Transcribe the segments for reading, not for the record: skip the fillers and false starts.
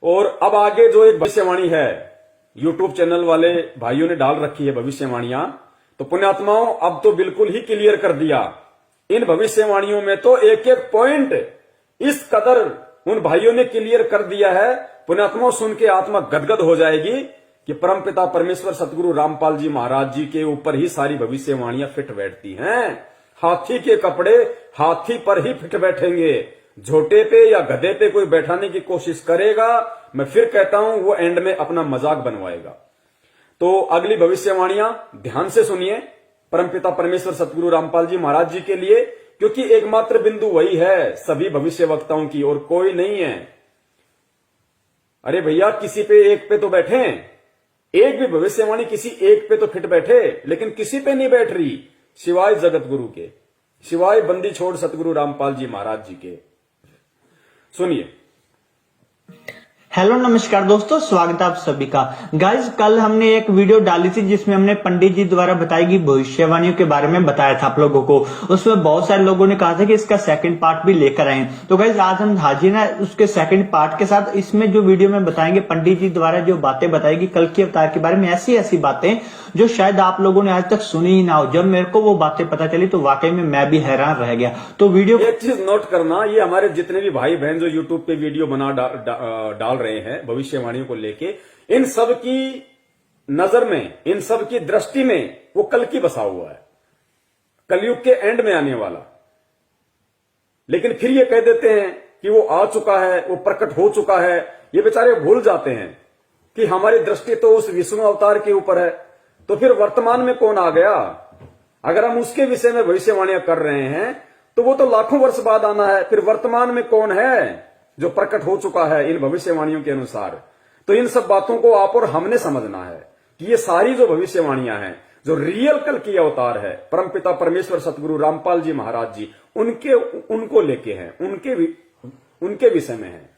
और अब आगे जो एक भविष्यवाणी है, यूट्यूब चैनल वाले भाइयों ने डाल रखी है भविष्यवाणियां, तो पुण्यात्माओं अब तो बिल्कुल ही क्लियर कर दिया। इन भविष्यवाणियों में तो एक एक पॉइंट इस कदर उन भाइयों ने क्लियर कर दिया है, पुण्यात्माओं सुन के आत्मा गदगद हो जाएगी कि परमपिता परमेश्वर सतगुरु रामपाल जी महाराज जी के ऊपर ही सारी भविष्यवाणियां फिट बैठती हैं। हाथी के कपड़े हाथी पर ही फिट बैठेंगे। झोटे पे या गधे पे कोई बैठाने की कोशिश करेगा, मैं फिर कहता हूं, वो एंड में अपना मजाक बनवाएगा। तो अगली भविष्यवाणियां ध्यान से सुनिए परमपिता परमेश्वर सतगुरु रामपाल जी महाराज जी के लिए, क्योंकि एकमात्र बिंदु वही है सभी भविष्य वक्ताओं की, और कोई नहीं है। अरे भैया, किसी पे एक पे तो बैठे, एक भी भविष्यवाणी किसी एक पे तो फिट बैठे, लेकिन किसी पे नहीं बैठ रही सिवाय जगत गुरु के, सिवाय बंदी छोड़ सतगुरु रामपाल जी महाराज जी के। सुनिए। हेलो नमस्कार दोस्तों, स्वागत है आप सभी का। गाइज, कल हमने एक वीडियो डाली थी जिसमें हमने पंडित जी द्वारा बताई गई भविष्यवाणियों के बारे में बताया था आप लोगों को। उसमें बहुत सारे लोगों ने कहा था कि इसका सेकंड पार्ट भी लेकर आए। तो गाइज, आज हम हाजिर हैं उसके सेकंड पार्ट के साथ। इसमें जो वीडियो में बताएंगे पंडित जी द्वारा जो बातें बताएगी कल के अवतार के बारे में, ऐसी ऐसी बातें जो शायद आप लोगों ने आज तक सुनी ही ना हो। जब मेरे को वो बातें पता चली तो वाकई में मैं भी हैरान रह गया। तो वीडियो एक चीज नोट करना, ये हमारे जितने भी भाई बहन जो यूट्यूब पे वीडियो बना डाल रहे हैं भविष्यवाणियों को लेके, इन सब की नजर में, इन सब की दृष्टि में वो कल की बसा हुआ है, कलयुग के एंड में आने वाला। लेकिन फिर ये कह देते हैं कि वो आ चुका है, वो प्रकट हो चुका है। ये बेचारे भूल जाते हैं कि हमारी दृष्टि तो उस विष्णु अवतार के ऊपर है। तो फिर वर्तमान में कौन आ गया? अगर हम उसके विषय में भविष्यवाणियां कर रहे हैं तो वो तो लाखों वर्ष बाद आना है। फिर वर्तमान में कौन है जो प्रकट हो चुका है इन भविष्यवाणियों के अनुसार? तो इन सब बातों को आप और हमने समझना है कि ये सारी जो भविष्यवाणियां हैं, जो रियल कल की अवतार है परमपिता परमेश्वर सतगुरु रामपाल जी महाराज जी, उनको लेके हैं, उनके विषय में है।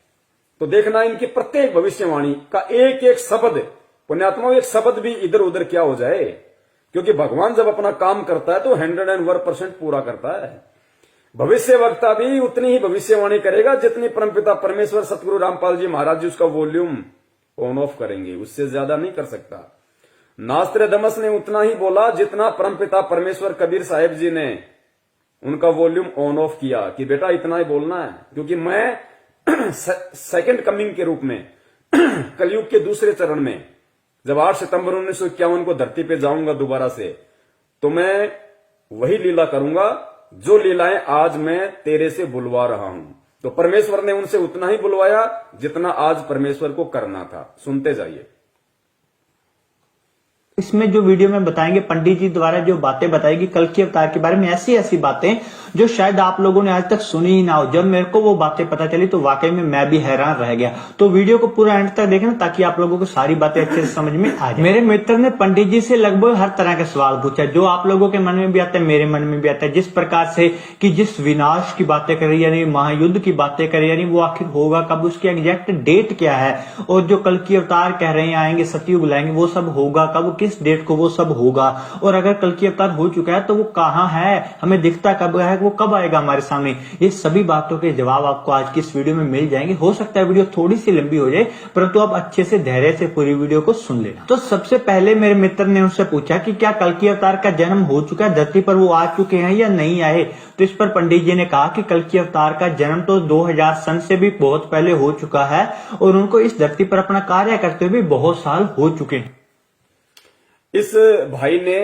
तो देखना, इनकी प्रत्येक भविष्यवाणी का एक एक शब्द, पुण्यात्माओं, एक शब्द भी इधर उधर क्या हो जाए, क्योंकि भगवान जब अपना काम करता है तो 101% पूरा करता है। भविष्य वक्ता भी उतनी ही भविष्यवाणी करेगा जितनी परमपिता परमेश्वर सतगुरु रामपाल जी महाराज जी उसका वॉल्यूम ऑन ऑफ करेंगे, उससे ज्यादा नहीं कर सकता। नास्त्रदमस ने उतना ही बोला जितना परमपिता परमेश्वर कबीर साहिब जी ने उनका वॉल्यूम ऑन ऑफ किया कि बेटा इतना ही बोलना है, क्योंकि मैं सेकंड कमिंग के रूप में कलयुग के दूसरे चरण में जब 8 सितंबर 1951 को धरती पे जाऊंगा दोबारा से, तो मैं वही लीला करूंगा जो लीलाएं आज मैं तेरे से बुलवा रहा हूं। तो परमेश्वर ने उनसे उतना ही बुलवाया जितना आज परमेश्वर को करना था। सुनते जाइए। इसमें जो वीडियो में बताएंगे पंडित जी द्वारा जो बातें बताएगी कल के अवतार के बारे में, ऐसी ऐसी बातें जो शायद आप लोगों ने आज तक सुनी ही ना हो। जब मेरे को वो बातें पता चली तो वाकई में मैं भी हैरान रह गया। तो वीडियो को पूरा एंड तक देखना ताकि आप लोगों को सारी बातें अच्छे से समझ में आ जाए। मेरे मित्र ने पंडित जी से लगभग हर तरह के सवाल पूछा जो आप लोगों के मन में भी आता है, मेरे मन में भी आता है। जिस प्रकार से कि जिस विनाश की बातें करी, यानी महायुद्ध की बातें करी, यानी वो आखिर होगा कब, उसकी एग्जैक्ट डेट क्या है, और जो कल की अवतार कह रहे हैं आएंगे, सतयुग लाएंगे, वो सब होगा कब, किस डेट को वो सब होगा, और अगर कल की अवतार हो चुका है तो वो कहाँ है, हमें दिखता कब है, वो कब आएगा हमारे सामने। ये सभी बातों के जवाब आपको आज की इस वीडियो में मिल जाएंगे। हो सकता है वीडियो थोड़ी सी लंबी हो जाए, परंतु आप अच्छे से धैर्य से पूरी वीडियो को सुन लेना। तो सबसे पहले मेरे मित्र ने उनसे पूछा कि क्या कल की अवतार का जन्म हो चुका है, धरती पर वो आ चुके हैं या नहीं आए। तो इस पर पंडित जी ने कहा कि कल की अवतार का जन्म तो 2000 सन से भी बहुत पहले हो चुका है, और उनको इस धरती पर अपना कार्य करते हुए बहुत साल हो चुके हैं। इस भाई ने,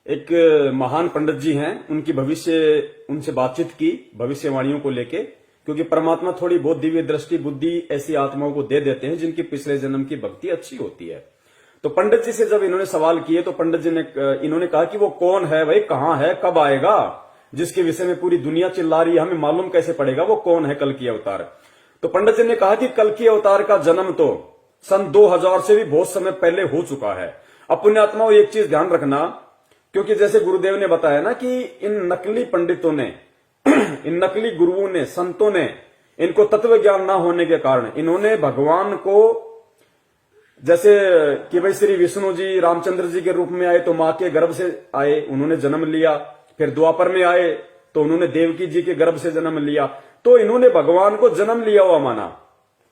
एक महान पंडित जी हैं, उनसे बातचीत की भविष्यवाणियों को लेके, क्योंकि परमात्मा थोड़ी बहुत दिव्य दृष्टि बुद्धि ऐसी आत्माओं को दे देते हैं जिनकी पिछले जन्म की भक्ति अच्छी होती है। तो पंडित जी से जब इन्होंने सवाल किए तो पंडित जी ने इन्होंने कहा कि वो कौन है भाई, कहां है, कब आएगा, जिसके विषय में पूरी दुनिया चिल्ला रही है, हमें मालूम कैसे पड़ेगा वो कौन है कल की अवतार। तो पंडित जी ने कहा कि कल की अवतार का जन्म तो सन 2000 से भी बहुत समय पहले हो चुका है। अब पुण्यात्माओं, एक चीज ध्यान रखना, क्योंकि जैसे गुरुदेव ने बताया ना कि इन नकली पंडितों ने इन नकली गुरुओं ने, संतों ने, इनको तत्व ज्ञान ना होने के कारण इन्होंने भगवान को, जैसे कि भाई श्री विष्णु जी रामचंद्र जी के रूप में आए तो मां के गर्भ से आए, उन्होंने जन्म लिया। फिर द्वापर में आए तो उन्होंने देवकी जी के गर्भ से जन्म लिया। तो इन्होंने भगवान को जन्म लिया हुआ माना।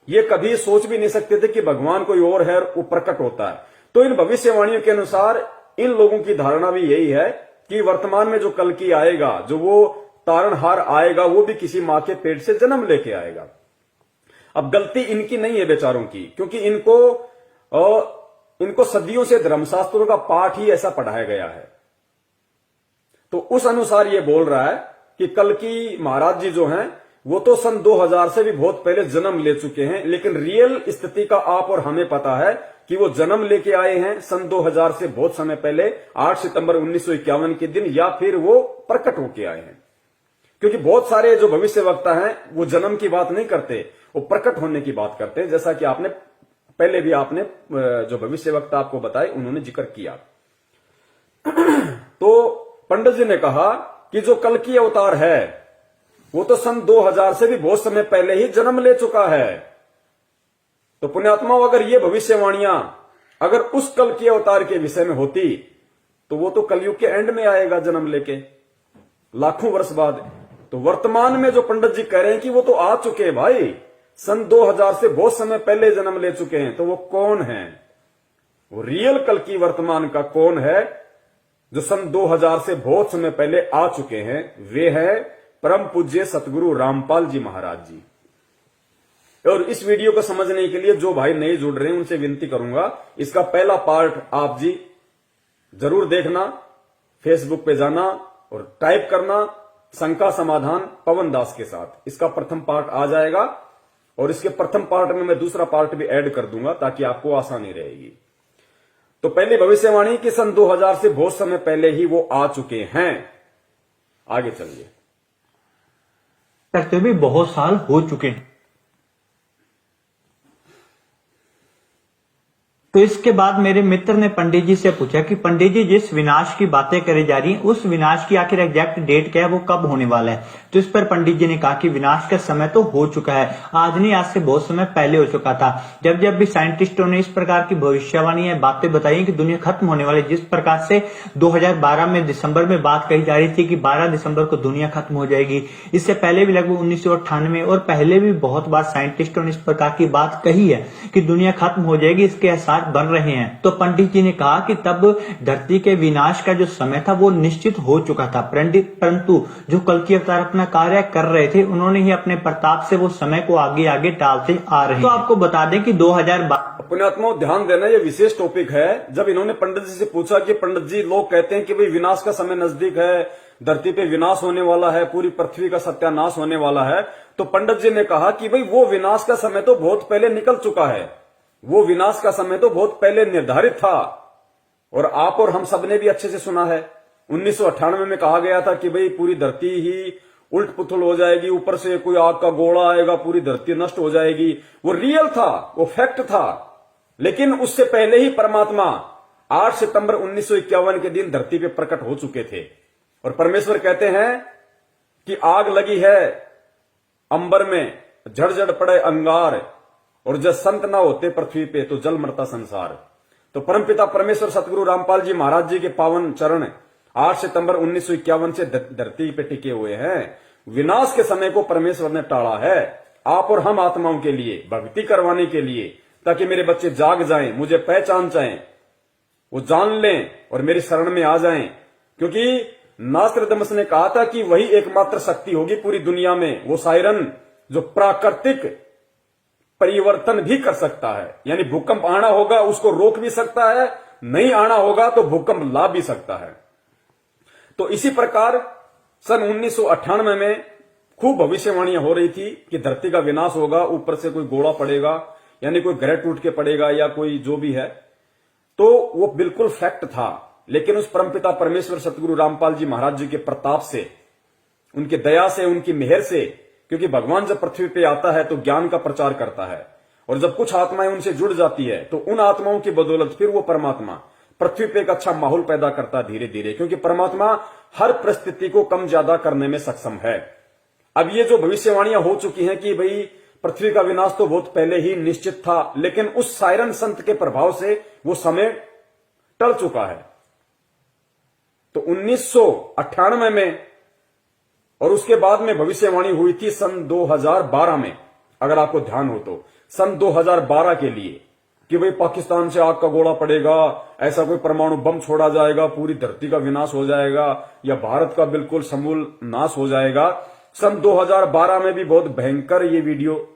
ये कभी सोच भी नहीं सकते थे कि भगवान कोई और है और वो प्रकट होता है। तो इन भविष्यवाणियों के अनुसार इन लोगों की धारणा भी यही है कि वर्तमान में जो कल्कि आएगा, जो वो तारणहार आएगा, वो भी किसी मां के पेट से जन्म लेके आएगा। अब गलती इनकी नहीं है बेचारों की, क्योंकि इनको सदियों से धर्मशास्त्रों का पाठ ही ऐसा पढ़ाया गया है। तो उस अनुसार ये बोल रहा है कि कल्कि महाराज जी जो हैं वो तो सन 2000 से भी बहुत पहले जन्म ले चुके हैं, लेकिन रियल स्थिति का आप और हमें पता है कि वो जन्म लेके आए हैं सन 2000 से बहुत समय पहले, 8 सितंबर 1951 के दिन, या फिर वो प्रकट होके आए हैं। क्योंकि बहुत सारे जो भविष्य वक्ता हैं वो जन्म की बात नहीं करते, वो प्रकट होने की बात करते हैं, जैसा कि आपने पहले भी आपने जो भविष्य वक्ता आपको बताए उन्होंने जिक्र किया। तो पंडित जी ने कहा कि जो कल्कि अवतार है वो तो सन 2000 से भी बहुत समय पहले ही जन्म ले चुका है। तो पुण्यात्माओं, अगर ये भविष्यवाणियां अगर उस कल्कि अवतार के विषय में होती तो वो तो कलयुग के एंड में आएगा जन्म लेके, लाखों वर्ष बाद। तो वर्तमान में जो पंडित जी कह रहे हैं कि वो तो आ चुके हैं भाई, सन 2000 से बहुत समय पहले जन्म ले चुके हैं। तो वो कौन है? वो रियल कल्कि वर्तमान का कौन है जो सन 2000 से बहुत समय पहले आ चुके हैं? वे है परम पूज्य सतगुरु रामपाल जी महाराज जी। और इस वीडियो को समझने के लिए जो भाई नहीं जुड़ रहे हैं उनसे विनती करूंगा, इसका पहला पार्ट आप जी जरूर देखना, फेसबुक पे जाना और टाइप करना शंका समाधान पवन दास के साथ। इसका प्रथम पार्ट आ जाएगा और इसके प्रथम पार्ट में मैं दूसरा पार्ट भी ऐड कर दूंगा ताकि आपको आसानी रहेगी। तो पहली भविष्यवाणी कि सन 2000 से बहुत समय पहले ही वो आ चुके हैं। आगे चलिए। करते भी बहुत साल हो चुके हैं। तो इसके बाद मेरे मित्र ने पंडित जी से पूछा कि पंडित जी जिस विनाश की बातें करी जा रही हैं उस विनाश की आखिर एग्जैक्ट डेट क्या है, वो कब होने वाला है? तो इस पर पंडित जी ने कहा कि विनाश का समय तो हो चुका है, आज नहीं आज से बहुत समय पहले हो चुका था। जब जब भी साइंटिस्टों ने इस प्रकार की भविष्यवाणी या बातें बताई कि दुनिया खत्म होने वाली, जिस प्रकार से 2012 में दिसंबर में बात कही जा रही थी कि 12 दिसंबर को दुनिया खत्म हो जाएगी, इससे पहले भी लगभग 1998 और पहले भी बहुत बार साइंटिस्टों ने इस प्रकार की बात कही है कि दुनिया खत्म हो जाएगी, इसके आसार बन रहे हैं। तो पंडित जी ने कहा कि तब धरती के विनाश का जो समय था वो निश्चित हो चुका था, परंतु जो कल्कि अवतार अपना कार्य कर रहे थे उन्होंने ही अपने प्रताप से वो समय को आगे आगे टालते आ रहे हैं। तो आपको बता दें कि 2012 पुण्यात्माओं ध्यान देना, ये विशेष टॉपिक है। जब इन्होंने पंडित जी से पूछा कि पंडित जी लोग कहते हैं कि भाई विनाश का समय नजदीक है, धरती पे विनाश होने वाला है, पूरी पृथ्वी का सत्यानाश होने वाला है, तो पंडित जी ने कहा कि भाई वो विनाश का समय तो बहुत पहले निकल चुका है, वो विनाश का समय तो बहुत पहले निर्धारित था। और आप और हम सब ने भी अच्छे से सुना है, 1998 में कहा गया था कि भाई पूरी धरती ही उल्ट पुथल हो जाएगी, ऊपर से कोई आग का गोला आएगा, पूरी धरती नष्ट हो जाएगी। वो रियल था, वो फैक्ट था। लेकिन उससे पहले ही परमात्मा 8 सितंबर 1951 के दिन धरती पे प्रकट हो चुके थे। और परमेश्वर कहते हैं कि आग लगी है अंबर में, झड़झड़ पड़े अंगार, और जब संत ना होते पृथ्वी पे तो जल मरता संसार। तो परमपिता परमेश्वर सतगुरु रामपाल जी महाराज जी के पावन चरण 8 सितंबर 1951 से धरती पे टिके हुए हैं। विनाश के समय को परमेश्वर ने टाला है आप और हम आत्माओं के लिए, भक्ति करवाने के लिए, ताकि मेरे बच्चे जाग जाएं, मुझे पहचान जाएं, वो जान लें और मेरी शरण में आ जाएं। क्योंकि नास्त्रदमस ने कहा था कि वही एकमात्र शक्ति होगी पूरी दुनिया में, वो सायरन जो प्राकृतिक परिवर्तन भी कर सकता है। यानी भूकंप आना होगा उसको रोक भी सकता है, नहीं आना होगा तो भूकंप ला भी सकता है। तो इसी प्रकार सन 1998 में खूब भविष्यवाणियां हो रही थी कि धरती का विनाश होगा, ऊपर से कोई गोला पड़ेगा, यानी कोई ग्रह टूट के पड़ेगा या कोई जो भी है। तो वो बिल्कुल फैक्ट था। लेकिन उस परमपिता परमेश्वर सतगुरु रामपाल जी महाराज जी के प्रताप से, उनके दया से, उनकी मेहर से, क्योंकि भगवान जब पृथ्वी पे आता है तो ज्ञान का प्रचार करता है, और जब कुछ आत्माएं उनसे जुड़ जाती है तो उन आत्माओं की बदौलत फिर वो परमात्मा पृथ्वी पे एक अच्छा माहौल पैदा करता है धीरे धीरे, क्योंकि परमात्मा हर परिस्थिति को कम ज्यादा करने में सक्षम है। अब ये जो भविष्यवाणियां हो चुकी हैं कि भाई पृथ्वी का विनाश तो बहुत पहले ही निश्चित था, लेकिन उस सायरन संत के प्रभाव से वो समय टल चुका है। तो 1998 में और उसके बाद में भविष्यवाणी हुई थी सन 2012 में, अगर आपको ध्यान हो तो सन 2012 के लिए कि भाई पाकिस्तान से आग का गोला पड़ेगा, ऐसा कोई परमाणु बम छोड़ा जाएगा, पूरी धरती का विनाश हो जाएगा या भारत का बिल्कुल समूल नाश हो जाएगा। सन 2012 में भी बहुत भयंकर ये वीडियो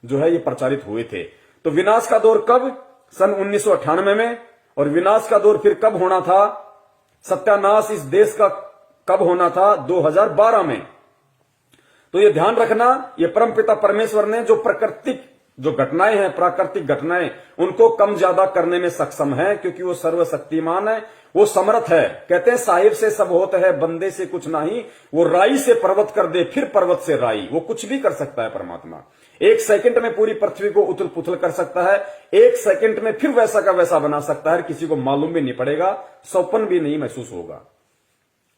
जो है ये प्रचारित हुए थे। तो विनाश का दौर कब? सन 1998 में। और विनाश का दौर फिर कब होना था? सत्यानाश इस देश का कब होना था? 2012 में। तो ये ध्यान रखना, ये परमपिता परमेश्वर ने जो घटनाएं हैं, प्राकृतिक घटनाएं, उनको कम ज्यादा करने में सक्षम है, क्योंकि वो सर्वशक्तिमान है, वो समर्थ है। कहते हैं साहिब से सब होता है, बंदे से कुछ नहीं। वो राई से पर्वत कर दे, फिर पर्वत से राई। वो कुछ भी कर सकता है परमात्मा। 1 सेकंड में पूरी पृथ्वी को उथल पुथल कर सकता है, 1 सेकंड में फिर वैसा का वैसा बना सकता है। किसी को मालूम भी नहीं पड़ेगा, सौपन भी नहीं महसूस होगा।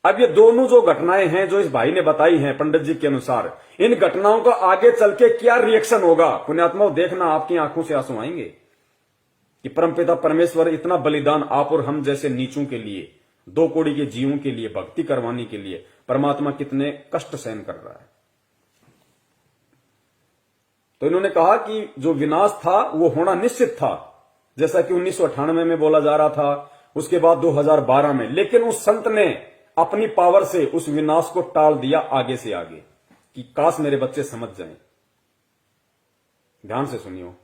अब ये दोनों जो घटनाएं हैं जो इस भाई ने बताई हैं पंडित जी के अनुसार, इन घटनाओं का आगे चल के क्या रिएक्शन होगा, पुण्यात्माओं देखना, आपकी आंखों से आंसू आएंगे कि परमपिता परमेश्वर इतना बलिदान आप और हम जैसे नीचों के लिए, 2 कौड़ी के जीवों के लिए भक्ति करवाने के लिए परमात्मा कितने कष्ट सहन कर रहा है। तो इन्होंने कहा कि जो विनाश था वो होना निश्चित था, जैसा कि 1998 में बोला जा रहा था, उसके बाद 2012 में। लेकिन उस संत ने अपनी पावर से उस विनाश को टाल दिया आगे से आगे, कि काश मेरे बच्चे समझ जाएं। ध्यान से सुनियो।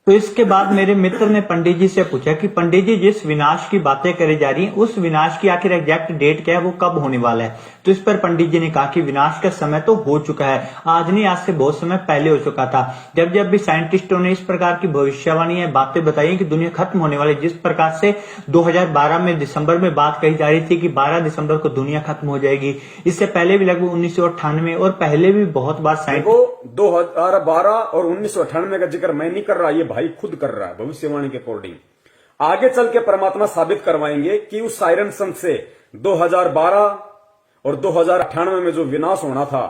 तो इसके बाद मेरे मित्र ने पंडित जी से पूछा कि पंडित जी जिस विनाश की बातें करी जा रही हैं, उस विनाश की आखिर एग्जैक्ट डेट क्या है, वो कब होने वाला है? तो इस पर पंडित जी ने कहा कि विनाश का समय तो हो चुका है, आज नहीं आज से बहुत समय पहले हो चुका था। जब जब भी साइंटिस्टों ने इस प्रकार की भविष्यवाणी बातें बताई कि दुनिया खत्म होने वाली, जिस प्रकार से 2012 में दिसंबर में बात कही जा रही थी कि 12 दिसंबर को दुनिया खत्म हो जाएगी, इससे पहले भी लगभग 1998 और पहले भी बहुत बार साइंटिस्ट 2012 और 1998 का जिक्र मैं नहीं कर रहा, ये भाई खुद कर रहा है भविष्यवाणी के अकॉर्डिंग। आगे चल के परमात्मा साबित करवाएंगे कि उस सायरन संत से 2012 और 2098 में जो विनाश होना था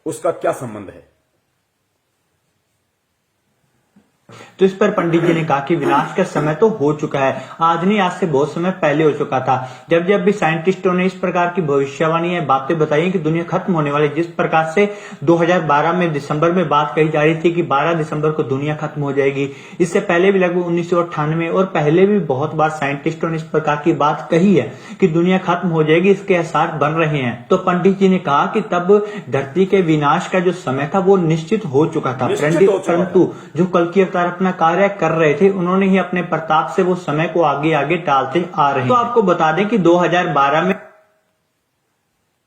उसका क्या संबंध है। तो इस पर पंडित जी ने कहा कि विनाश का समय तो हो चुका है, आज नहीं आज से बहुत समय पहले हो चुका था। जब जब भी साइंटिस्टों ने इस प्रकार की भविष्यवाणी बातें बताई कि दुनिया खत्म होने वाली, जिस प्रकार से 2012 में दिसंबर में बात कही जा रही थी कि 12 दिसंबर को दुनिया खत्म हो जाएगी, इससे पहले भी लगभग 1998 और पहले भी बहुत बार साइंटिस्टों ने इस प्रकार की बात कही है कि दुनिया खत्म हो जाएगी, इसके आसार बन रहे हैं। तो पंडित जी ने कहा कि तब धरती के विनाश का जो समय था वो निश्चित हो चुका था, परंतु जो कल की अवतार अपना कार्य कर रहे थे, उन्होंने ही अपने प्रताप से वो समय को आगे आगे टालते आ रहे हैं। तो आपको बता दें कि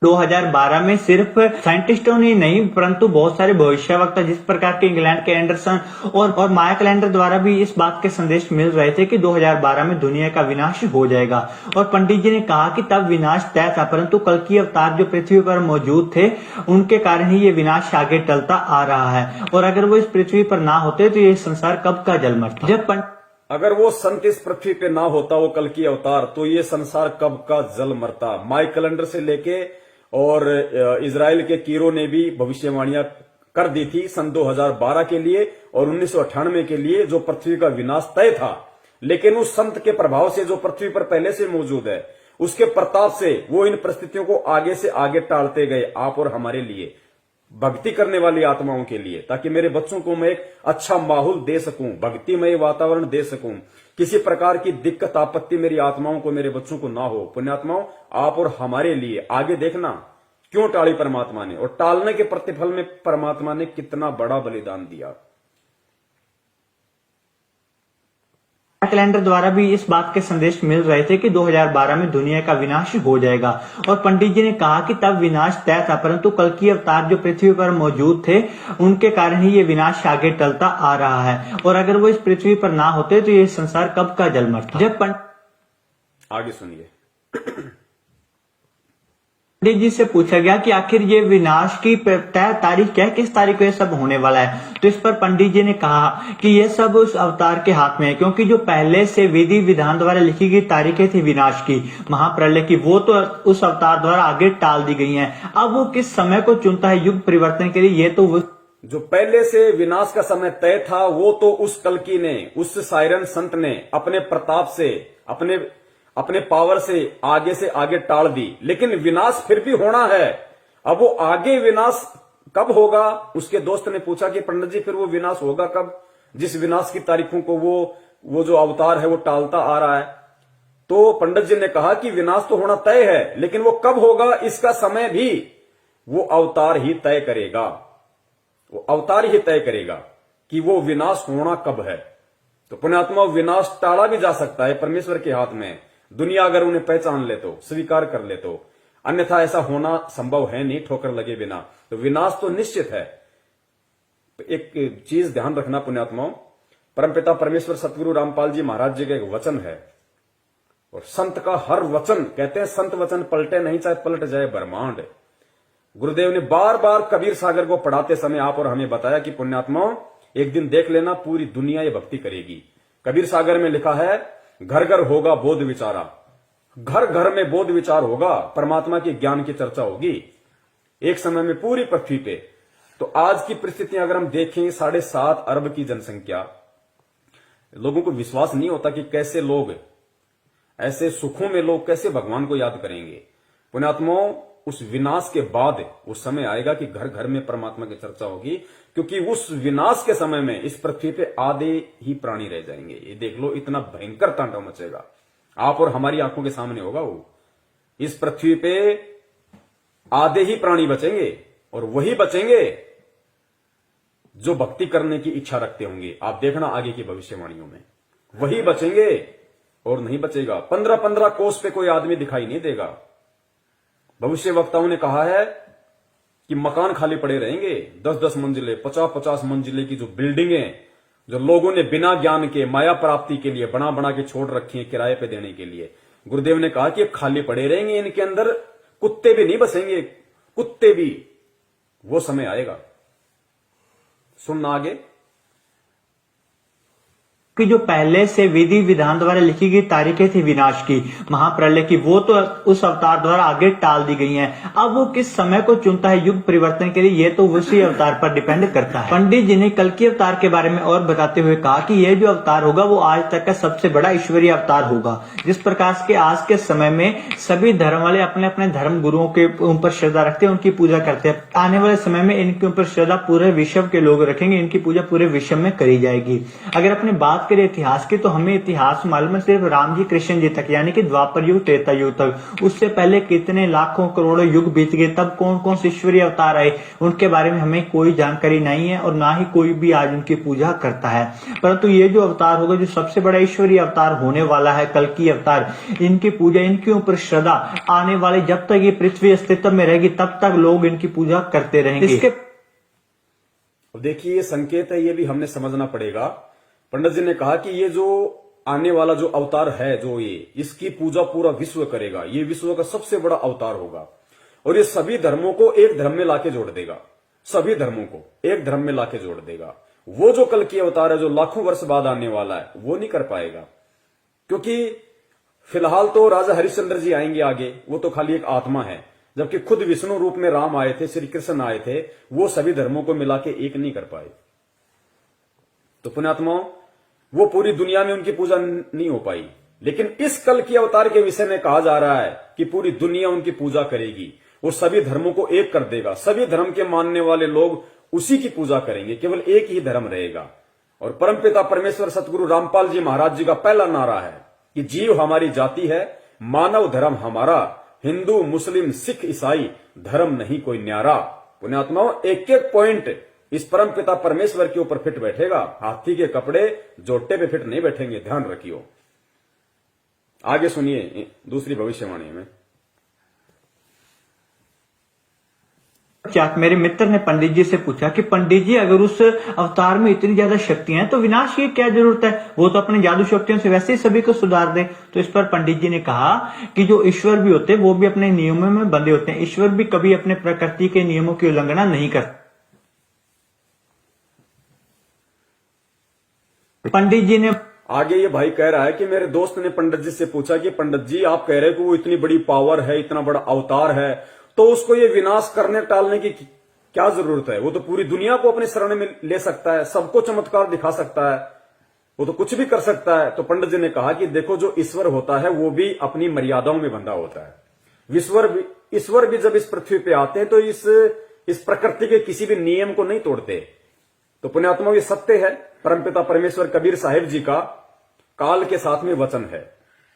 2012 में सिर्फ साइंटिस्टों ने नहीं परंतु बहुत सारे भविष्यवक्ता, जिस प्रकार के इंग्लैंड के एंडरसन और माया कैलेंडर द्वारा भी इस बात के संदेश मिल रहे थे कि 2012 में दुनिया का विनाश हो जाएगा। और पंडित जी ने कहा कि तब विनाश तय था, परंतु कल की अवतार जो पृथ्वी पर मौजूद थे उनके कारण ही ये विनाश आगे टलता आ रहा है, और अगर वो इस पृथ्वी पर ना होते तो ये संसार कब का जल मरता। जब अगर वो संत इस पृथ्वी पे ना होता, वो कल की अवतार, तो ये संसार कब का जल मरता। माई कैलेंडर से लेके और इजराइल के कीरो ने भी भविष्यवाणियां कर दी थी सन 2012 के लिए और 1998 के लिए, जो पृथ्वी का विनाश तय था। लेकिन उस संत के प्रभाव से जो पृथ्वी पर पहले से मौजूद है, उसके प्रताप से वो इन परिस्थितियों को आगे से आगे टालते गए, आप और हमारे लिए, भक्ति करने वाली आत्माओं के लिए, ताकि मेरे बच्चों को मैं एक अच्छा माहौल दे सकूं, भक्तिमय वातावरण दे सकूं, किसी प्रकार की दिक्कत आपत्ति मेरी आत्माओं को, मेरे बच्चों को ना हो। पुण्यात्माओं, आप और हमारे लिए आगे देखना क्यों टाली परमात्मा ने, और टालने के प्रतिफल में परमात्मा ने कितना बड़ा बलिदान दिया। कैलेंडर द्वारा भी इस बात के संदेश मिल रहे थे कि 2012 में दुनिया का विनाश हो जाएगा। और पंडित जी ने कहा कि तब विनाश तय था, परंतु कल की अवतार जो पृथ्वी पर मौजूद थे उनके कारण ही ये विनाश आगे टलता आ रहा है, और अगर वो इस पृथ्वी पर ना होते तो ये संसार कब का जल मरता। जब आगे सुनिए। पंडित जी से पूछा गया कि आखिर ये विनाश की तय तारीख क्या है, किस तारीख को ये सब होने वाला है। तो इस पर पंडित जी ने कहा कि ये सब उस अवतार के हाथ में है, क्योंकि जो पहले से विधि विधान द्वारा लिखी गई तारीखें थी विनाश की, महाप्रलय की, वो तो उस अवतार द्वारा आगे टाल दी गई हैं। अब वो किस समय को चुनता है युग परिवर्तन के लिए, ये तो वो जो पहले से विनाश का समय तय था वो तो उस कल्कि ने, उस सायरन संत ने अपने प्रताप से, अपने पावर से आगे टाल दी। लेकिन विनाश फिर भी होना है। अब वो आगे विनाश कब होगा? उसके दोस्त ने पूछा कि पंडित जी फिर वो विनाश होगा कब, जिस विनाश की तारीखों को वो जो अवतार है वो टालता आ रहा है। तो पंडित जी ने कहा कि विनाश तो होना तय है, लेकिन वो कब होगा इसका समय भी वो अवतार ही तय करेगा। वो अवतार ही तय करेगा कि वो विनाश होना कब है। तो पुण्यात्मा, विनाश टाला भी जा सकता है, परमेश्वर के हाथ में। दुनिया अगर उन्हें पहचान ले तो, स्वीकार कर ले तो, अन्यथा ऐसा होना संभव है नहीं ठोकर लगे बिना। तो विनाश तो निश्चित है। एक चीज ध्यान रखना पुण्यात्माओं, परमपिता परमेश्वर सतगुरु रामपाल जी महाराज जी का एक वचन है, और संत का हर वचन, कहते हैं संत वचन पलटे नहीं, चाहे पलट जाए ब्रह्मांड। गुरुदेव ने बार बार कबीर सागर को पढ़ाते समय आप और हमें बताया कि पुण्यात्माओं, एक दिन देख लेना पूरी दुनिया ये भक्ति करेगी। कबीर सागर में लिखा है, घर घर होगा बोध विचारा। घर घर में बोध विचार होगा, परमात्मा के ज्ञान की चर्चा होगी एक समय में पूरी पृथ्वी पे। तो आज की परिस्थितियां अगर हम देखें, 7.5 अरब की जनसंख्या, लोगों को विश्वास नहीं होता कि कैसे लोग ऐसे सुखों में लोग कैसे भगवान को याद करेंगे। पुण्यात्माओं, उस विनाश के बाद उस समय आएगा कि घर घर में परमात्मा की चर्चा होगी, क्योंकि उस विनाश के समय में इस पृथ्वी पे आधे ही प्राणी रह जाएंगे। ये देख लो, इतना भयंकर तांडव मचेगा, आप और हमारी आंखों के सामने होगा। वो इस पृथ्वी पे आधे ही प्राणी बचेंगे, और वही बचेंगे जो भक्ति करने की इच्छा रखते होंगे। आप देखना आगे की भविष्यवाणियों में, वही बचेंगे और नहीं बचेगा। 15-15 कोस पे कोई आदमी दिखाई नहीं देगा। भविष्य वक्ताओं ने कहा है कि मकान खाली पड़े रहेंगे, 10-10 मंजिले, 50-50 मंजिले की जो बिल्डिंगें, जो लोगों ने बिना ज्ञान के माया प्राप्ति के लिए बना बना के छोड़ रखी है किराए पे देने के लिए, गुरुदेव ने कहा कि ये खाली पड़े रहेंगे, इनके अंदर कुत्ते भी नहीं बसेंगे, कुत्ते भी। वो समय आएगा, सुनना आगे कि जो पहले से विधि विधान द्वारा लिखी गई तारीखें थी विनाश की, महाप्रलय की, वो तो उस अवतार द्वारा आगे टाल दी गई हैं। अब वो किस समय को चुनता है युग परिवर्तन के लिए, ये तो उसी अवतार पर डिपेंड करता है। पंडित जी ने कल के अवतार के बारे में और बताते हुए कहा कि यह जो अवतार होगा वो आज तक का सबसे बड़ा ईश्वरीय अवतार होगा। जिस प्रकार के आज के समय में सभी धर्म वाले अपने अपने धर्म गुरुओं के ऊपर श्रद्धा रखते हैं, उनकी पूजा करते हैं, आने वाले समय में इनके ऊपर श्रद्धा पूरे विश्व के लोग रखेंगे, इनकी पूजा पूरे विश्व में करी जाएगी। अगर अपने बात करें इतिहास की, तो हमें इतिहास मालूम है सिर्फ राम जी कृष्ण जी तक, यानी कि द्वापर युग त्रेता युग तक। उससे पहले कितने लाखों करोड़ों युग बीत गए, तब कौन कौन से ईश्वरीय अवतार आए, उनके बारे में हमें कोई जानकारी नहीं है, और ना ही कोई भी आज उनकी पूजा करता है। परंतु ये जो अवतार होगा, जो सबसे बड़ा ईश्वरीय अवतार होने वाला है, कल की अवतार, इनकी पूजा, इनके ऊपर श्रद्धा आने वाले, जब तक ये पृथ्वी अस्तित्व में रहेगी तब तक लोग इनकी पूजा करते रहेंगे। इसके देखिए, ये संकेत है, ये भी हमने समझना पड़ेगा। पंडित जी ने कहा कि ये जो आने वाला जो अवतार है, जो ये, इसकी पूजा पूरा विश्व करेगा, ये विश्व का सबसे बड़ा अवतार होगा, और ये सभी धर्मों को एक धर्म में लाके जोड़ देगा, सभी धर्मों को एक धर्म में लाके जोड़ देगा। वो जो कल की अवतार है, जो लाखों वर्ष बाद आने वाला है, वो नहीं कर पाएगा, क्योंकि फिलहाल तो राजा हरिश्चंद्र जी आएंगे आगे, वो तो खाली एक आत्मा है, जबकि खुद विष्णु रूप में राम आए थे, श्री कृष्ण आए थे, वो सभी धर्मों को मिला के एक नहीं कर पाए। तो पुण्यात्माओं, वो पूरी दुनिया में उनकी पूजा नहीं हो पाई, लेकिन इस कल की अवतार के विषय में कहा जा रहा है कि पूरी दुनिया उनकी पूजा करेगी, वो सभी धर्मों को एक कर देगा, सभी धर्म के मानने वाले लोग उसी की पूजा करेंगे, केवल एक ही धर्म रहेगा। और परमपिता परमेश्वर सतगुरु रामपाल जी महाराज जी का पहला नारा है कि जीव हमारी जाति है, मानव धर्म हमारा, हिंदू मुस्लिम सिख ईसाई धर्म नहीं कोई न्यारा। पुण्यात्माओं, एक एक पॉइंट इस परम पिता परमेश्वर के ऊपर फिट बैठेगा, हाथी के कपड़े जोटे पे फिट नहीं बैठेंगे, ध्यान रखियो। आगे सुनिए दूसरी भविष्यवाणी में। मेरे मित्र ने पंडित जी से पूछा कि पंडित जी, अगर उस अवतार में इतनी ज्यादा शक्तियां हैं तो विनाश की क्या जरूरत है, वो तो अपने जादू शक्तियों से वैसे ही सभी को सुधार दे। तो इस पर पंडित जी ने कहा कि जो ईश्वर भी होते हैं वो भी अपने नियमों में बंधे होते हैं, ईश्वर भी कभी अपने प्रकृति के नियमों की उल्लंघना नहीं करते। पंडित जी ने आगे ये भाई कह रहा है कि मेरे दोस्त ने पंडित जी से पूछा कि पंडित जी, आप कह रहे हैं कि वो इतनी बड़ी पावर है, इतना बड़ा अवतार है, तो उसको ये विनाश करने टालने की क्या जरूरत है? वो तो पूरी दुनिया को अपने शरण में ले सकता है, सबको चमत्कार दिखा सकता है, वो तो कुछ भी कर सकता है। तो पंडित जी ने कहा कि देखो, जो ईश्वर होता है वो भी अपनी मर्यादाओं में बंधा होता है। ईश्वर भी जब इस पृथ्वी पे आते हैं तो इस इस प्रकृति के किसी भी नियम को नहीं तोड़ते। तो पुण्यात्माओं, ये सत्य है। परमपिता परमेश्वर कबीर साहिब जी का काल के साथ में वचन है।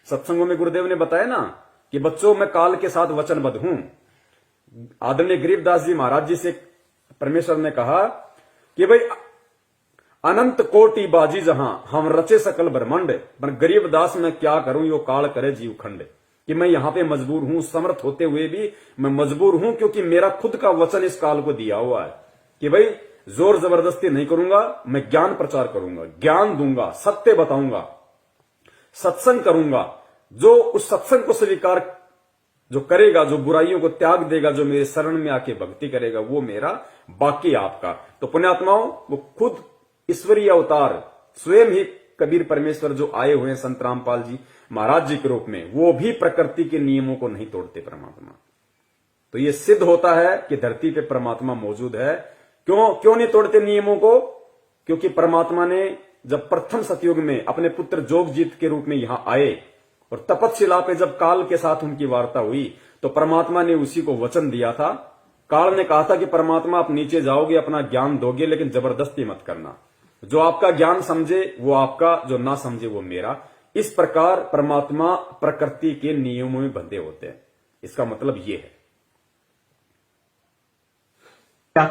सत्संगों में गुरुदेव ने बताया ना कि बच्चों, मैं काल के साथ वचनबद्ध हूं। आदरणीय गरीबदास जी महाराज जी से परमेश्वर ने कहा कि भाई अनंत कोटि बाजी जहां हम रचे सकल ब्रह्मांड, पर गरीबदास मैं क्या करूं, यो काल करे जीव खंड। कि मैं यहां पे मजबूर हूं, समर्थ होते हुए भी मैं मजबूर हूं, क्योंकि मेरा खुद का वचन इस काल को दिया हुआ है कि भाई जोर जबरदस्ती नहीं करूंगा, मैं ज्ञान प्रचार करूंगा, ज्ञान दूंगा, सत्य बताऊंगा, सत्संग करूंगा। जो उस सत्संग को स्वीकार जो करेगा, जो बुराइयों को त्याग देगा, जो मेरे शरण में आके भक्ति करेगा, वो मेरा, बाकी आपका। तो पुण्यात्माओं, वो खुद ईश्वरीय अवतार स्वयं ही कबीर परमेश्वर जो आए हुए हैं संत रामपाल जी महाराज जी के रूप में, वो भी प्रकृति के नियमों को नहीं तोड़ते परमात्मा। तो ये सिद्ध होता है कि धरती पे परमात्मा मौजूद है। क्यों नहीं तोड़ते नियमों को? क्योंकि परमात्मा ने जब प्रथम सतयुग में अपने पुत्र जोगजीत के रूप में यहां आए और तपस्शिला पे जब काल के साथ उनकी वार्ता हुई, तो परमात्मा ने उसी को वचन दिया था। काल ने कहा था कि परमात्मा आप नीचे जाओगे, अपना ज्ञान दोगे, लेकिन जबरदस्ती मत करना। जो आपका ज्ञान समझे वो आपका, जो ना समझे वो मेरा। इस प्रकार परमात्मा प्रकृति के नियमों में बंधे होते हैं। इसका मतलब ये है।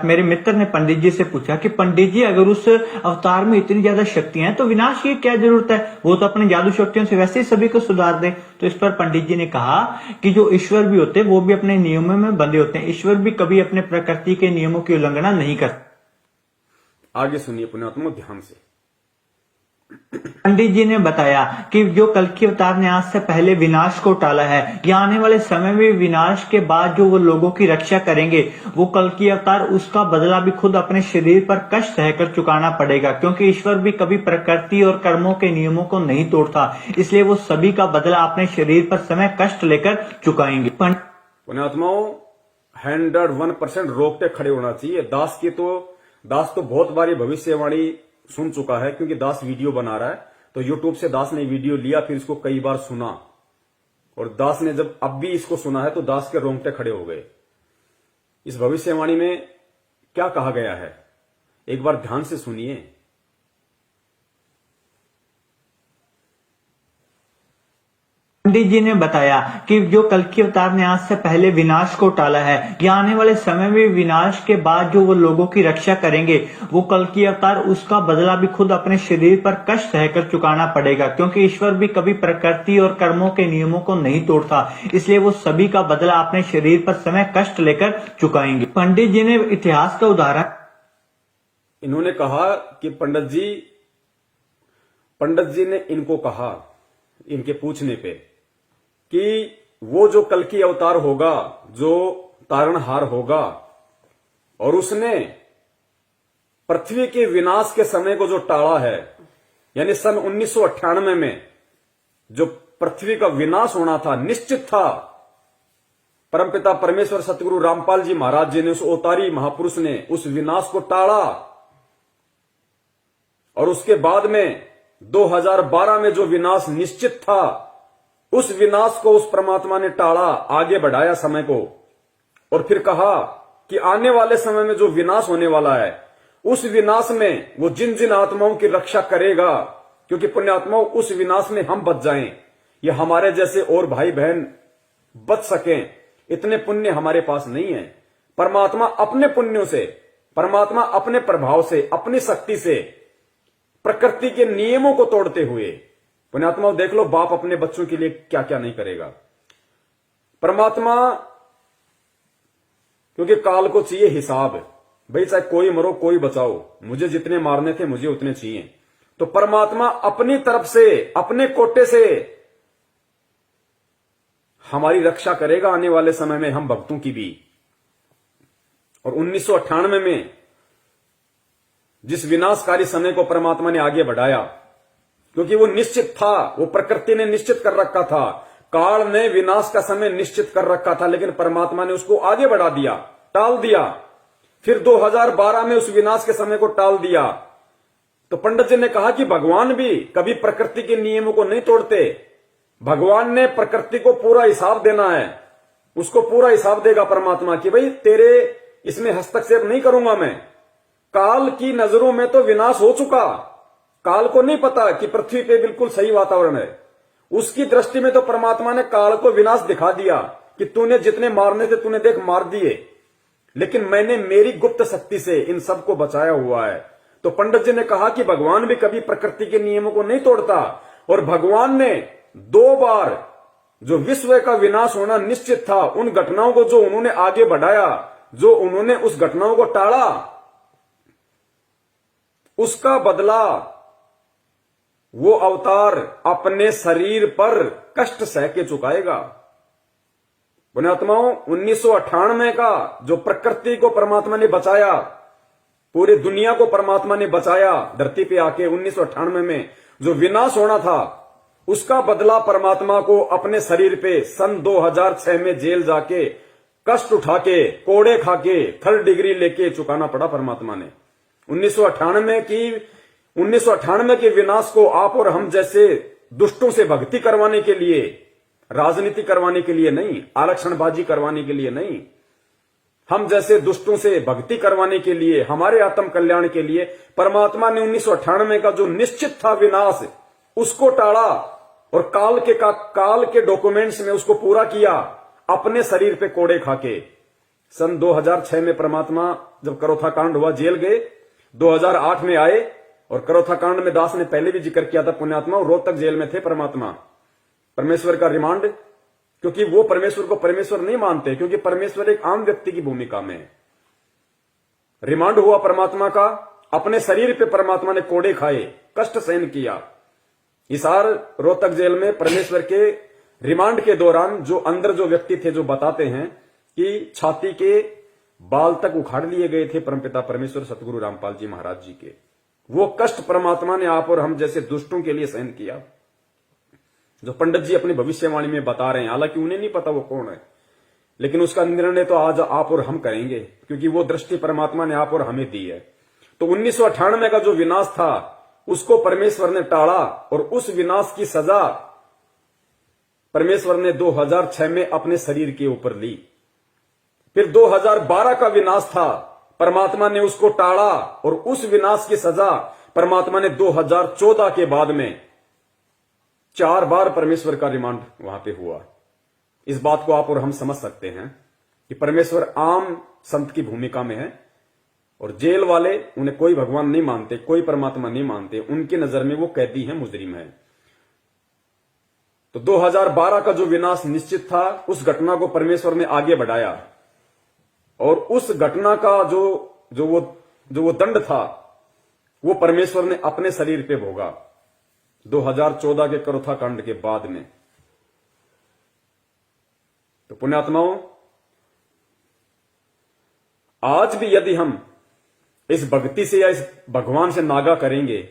मेरे मित्र ने पंडित जी से पूछा कि पंडित जी, अगर उस अवतार में इतनी ज्यादा शक्तियां हैं तो विनाश की क्या जरूरत है, वो तो अपने जादू शक्तियों से वैसे ही सभी को सुधार दे। तो इस पर पंडित जी ने कहा कि जो ईश्वर भी होते हैं वो भी अपने नियमों में बंधे होते हैं। ईश्वर भी कभी अपने प्रकृति के नियमों की उल्लंघना नहीं करते। आगे सुनिए पुण्यात्मा ध्यान से। पंडित जी ने बताया कि जो कल्कि अवतार ने आज से पहले विनाश को टाला है, या आने वाले समय में विनाश के बाद जो वो लोगों की रक्षा करेंगे, वो कल्कि अवतार, उसका बदला भी खुद अपने शरीर पर कष्ट सहकर चुकाना पड़ेगा। क्योंकि ईश्वर भी कभी प्रकृति और कर्मों के नियमों को नहीं तोड़ता, इसलिए वो सभी का बदला अपने शरीर पर समय कष्ट लेकर चुकाएंगे। पुण्यात्माओं, 101% रोकते खड़े होना चाहिए। दास तो बहुत बारी भविष्यवाणी सुन चुका है, क्योंकि दास वीडियो बना रहा है। तो यूट्यूब से दास ने वीडियो लिया, फिर इसको कई बार सुना, और दास ने जब अब भी इसको सुना है तो दास के रोंगटे खड़े हो गए। इस भविष्यवाणी में क्या कहा गया है, एक बार ध्यान से सुनिए। पंडित जी ने बताया कि जो कल्कि अवतार ने आज से पहले विनाश को टाला है, या आने वाले समय में विनाश के बाद जो वो लोगों की रक्षा करेंगे, वो कल्कि अवतार, उसका बदला भी खुद अपने शरीर पर कष्ट सहकर चुकाना पड़ेगा। क्योंकि ईश्वर भी कभी प्रकृति और कर्मों के नियमों को नहीं तोड़ता, इसलिए वो सभी का बदला अपने शरीर पर समय कष्ट लेकर चुकाएंगे। पंडित जी ने इतिहास का उदाहरण, इन्होंने कहा कि पंडित जी ने इनको कहा, इनके पूछने पे, कि वो जो कल्कि अवतार होगा, जो तारणहार होगा, और उसने पृथ्वी के विनाश के समय को जो टाला है, यानी सन 1998 में जो पृथ्वी का विनाश होना था, निश्चित था। परमपिता परमेश्वर सतगुरु रामपाल जी महाराज जी ने, उस अवतारी महापुरुष ने उस विनाश को टाला। और उसके बाद में 2012 में जो विनाश निश्चित था, उस विनाश को उस परमात्मा ने टाला, आगे बढ़ाया समय को, और फिर कहा कि आने वाले समय में जो विनाश होने वाला है, उस विनाश में वो जिन जिन आत्माओं की रक्षा करेगा, क्योंकि पुण्यात्माओं, उस विनाश में हम बच जाएं, या हमारे जैसे और भाई बहन बच सकें, इतने पुण्य हमारे पास नहीं है। परमात्मा अपने पुण्यों से, परमात्मा अपने प्रभाव से, अपनी शक्ति से, प्रकृति के नियमों को तोड़ते हुए, पुण्यात्मा देख लो, बाप अपने बच्चों के लिए क्या क्या नहीं करेगा। परमात्मा, क्योंकि काल को चाहिए हिसाब, भाई चाहे कोई मरो कोई बचाओ, मुझे जितने मारने थे मुझे उतने चाहिए। तो परमात्मा अपनी तरफ से, अपने कोटे से हमारी रक्षा करेगा आने वाले समय में, हम भक्तों की भी। और 1998 में जिस विनाशकारी समय को परमात्मा ने आगे बढ़ाया, क्योंकि वो निश्चित था, वो प्रकृति ने निश्चित कर रखा था, काल ने विनाश का समय निश्चित कर रखा था, लेकिन परमात्मा ने उसको आगे बढ़ा दिया, टाल दिया। फिर 2012 में उस विनाश के समय को टाल दिया। तो पंडित जी ने कहा कि भगवान भी कभी प्रकृति के नियमों को नहीं तोड़ते। भगवान ने प्रकृति को पूरा हिसाब देना है, उसको पूरा हिसाब देगा परमात्मा कि भाई तेरे इसमें हस्तक्षेप नहीं करूंगा मैं। काल की नजरों में तो विनाश हो चुका। काल को नहीं पता कि पृथ्वी पे बिल्कुल सही वातावरण है। उसकी दृष्टि में तो परमात्मा ने काल को विनाश दिखा दिया कि तूने जितने मारने थे तूने देख मार दिए, लेकिन मैंने मेरी गुप्त शक्ति से इन सबको बचाया हुआ है। तो पंडित जी ने कहा कि भगवान भी कभी प्रकृति के नियमों को नहीं तोड़ता, और भगवान ने 2 बार जो विश्व का विनाश होना निश्चित था, उन घटनाओं को जो उन्होंने आगे बढ़ाया, जो उन्होंने उस घटनाओं को टाला, उसका बदला वो अवतार अपने शरीर पर कष्ट सह के चुकाएगा। पुण्यात्माओं, 1998 का जो प्रकृति को परमात्मा ने बचाया, पूरी दुनिया को परमात्मा ने बचाया, धरती पे आके 1998 में जो विनाश होना था, उसका बदला परमात्मा को अपने शरीर पे सन 2006 में जेल जाके कष्ट उठा के, कोड़े खा के, 3rd डिग्री लेके चुकाना पड़ा परमात्मा ने। 1998 के विनाश को आप और हम जैसे दुष्टों से भक्ति करवाने के लिए, राजनीति करवाने के लिए नहीं, आरक्षणबाजी करवाने के लिए नहीं, हम जैसे दुष्टों से भक्ति करवाने के लिए, हमारे आत्म कल्याण के लिए परमात्मा ने 1998 का जो निश्चित था विनाश, उसको टाला और काल के डॉक्यूमेंट्स में उसको पूरा किया, अपने शरीर पे कोड़े खाके। सन 2006 में परमात्मा जब करोथा कांड हुआ, जेल गए, 2008 में आए, और करोथा कांड में दास ने पहले भी जिक्र किया था, पुण्यात्मा रोहतक जेल में थे परमात्मा। परमेश्वर का रिमांड, क्योंकि वो परमेश्वर को परमेश्वर नहीं मानते, क्योंकि परमेश्वर एक आम व्यक्ति की भूमिका में है। रिमांड हुआ परमात्मा का, अपने शरीर पे परमात्मा ने कोड़े खाए, कष्ट सहन किया। हिसार रोहतक जेल में परमेश्वर के रिमांड के दौरान जो अंदर जो व्यक्ति थे, जो बताते हैं कि छाती के बाल तक उखाड़ लिए गए थे परमपिता परमेश्वर सतगुरु रामपाल जी महाराज जी के। वो कष्ट परमात्मा ने आप और हम जैसे दुष्टों के लिए सहन किया, जो पंडित जी अपनी भविष्यवाणी में बता रहे हैं। हालांकि उन्हें नहीं पता वो कौन है, लेकिन उसका निर्णय तो आज आप और हम करेंगे, क्योंकि वो दृष्टि परमात्मा ने आप और हमें दी है। तो 1998 का जो विनाश था, उसको परमेश्वर ने टाला, और उस विनाश की सजा परमेश्वर ने 2006 में अपने शरीर के ऊपर ली। फिर 2012 का विनाश था, परमात्मा ने उसको टाला, और उस विनाश की सजा परमात्मा ने 2014 के बाद में 4 बार परमेश्वर का रिमांड वहां पे हुआ। इस बात को आप और हम समझ सकते हैं कि परमेश्वर आम संत की भूमिका में है, और जेल वाले उन्हें कोई भगवान नहीं मानते, कोई परमात्मा नहीं मानते, उनकी नजर में वो कैदी है, मुजरिम है। तो 2012 का जो विनाश निश्चित था, उस घटना को परमेश्वर ने आगे बढ़ाया, और उस घटना का जो वो दंड था, वो परमेश्वर ने अपने शरीर पे भोगा 2014 के करोथा कांड के बाद में। तो पुण्यात्माओं, आज भी यदि हम इस भक्ति से या इस भगवान से नागा करेंगे,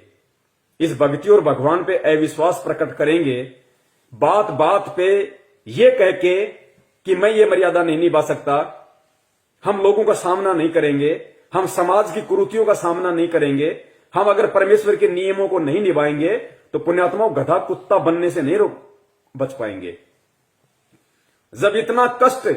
इस भक्ति और भगवान पे अविश्वास प्रकट करेंगे, बात बात पे ये कह के कि मैं ये मर्यादा नहीं निभा सकता, हम लोगों का सामना नहीं करेंगे, हम समाज की कुरीतियों का सामना नहीं करेंगे, हम अगर परमेश्वर के नियमों को नहीं निभाएंगे, तो पुण्यात्माओं गधा कुत्ता बनने से नहीं बच पाएंगे। जब इतना कष्ट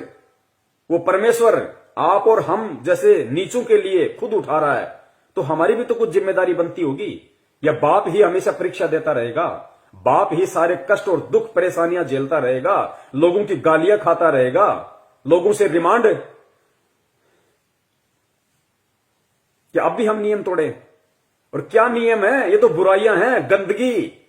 वो परमेश्वर आप और हम जैसे नीचों के लिए खुद उठा रहा है, तो हमारी भी तो कुछ जिम्मेदारी बनती होगी। या बाप ही हमेशा परीक्षा देता रहेगा, बाप ही सारे कष्ट और दुख परेशानियां झेलता रहेगा, लोगों की गालियां खाता रहेगा, लोगों से रिमांड, क्या अब भी हम नियम तोड़े? और क्या नियम है? ये तो बुराइयां हैं, गंदगी,